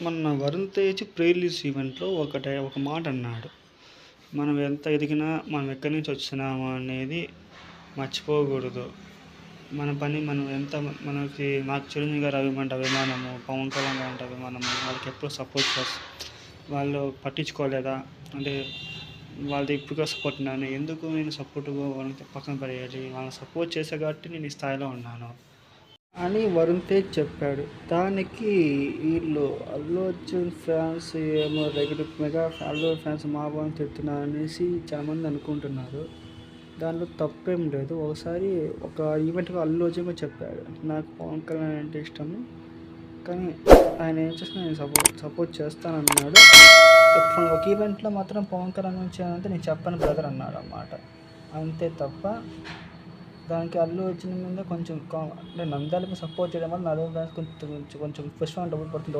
మొన్న Varun Tej pre release ఈవెంట్లో ఒక మాట అన్నాడు. మనం ఎంత ఎదిగినా మనం ఎక్కడి నుంచి వచ్చినాము అనేది మర్చిపోకూడదు. మన పని మనం ఎంత నాకు చిరంజీవి గారు అభిమానము, పవన్ కళ్యాణ్ గారు అంటే అభిమానము, వాళ్ళకి ఎప్పుడు సపోర్ట్ చేస్తాం. వాళ్ళు పట్టించుకోలేదా అంటే వాళ్ళది ఇప్పుడు సపోర్ట్ ఎందుకు నేను సపోర్ట్గా వాళ్ళని పక్కన పడేయాలి, వాళ్ళని సపోర్ట్ చేసే కాబట్టి నేను ఈ స్థాయిలో ఉన్నాను అని వరుణ్ తేజ్ చెప్పాడు. దానికి వీళ్ళు అల్లు అర్జున్ ఫ్యాన్స్ ఏమో మెగా అల్లు ఫ్యాన్స్ మా బాబుని తిడుతున్నారు అనేసి చాలామంది అనుకుంటున్నారు. దాంట్లో తప్పేం లేదు. ఒకసారి ఒక ఈవెంట్గా అల్లు అర్జున్ చెప్పాడు, నాకు పవన్ కళ్యాణ్ అంటే ఇష్టము, కానీ ఆయన ఏం చేసినా నేను సపోర్ట్ చేస్తానన్నాడు. ఒక ఈవెంట్లో మాత్రం పవన్ కళ్యాణ్ గురించి అంటే నేను చెప్పను బ్రదర్ అన్నాడు అన్నమాట. అంతే తప్ప దానికి అల్లు అర్జున్ మీద కొంచెం అంటే నంద్యాలకు సపోర్ట్ చేయడం వల్ల నలుగురు కొంచెం పుష్పం డబ్బులు పడుతుంది.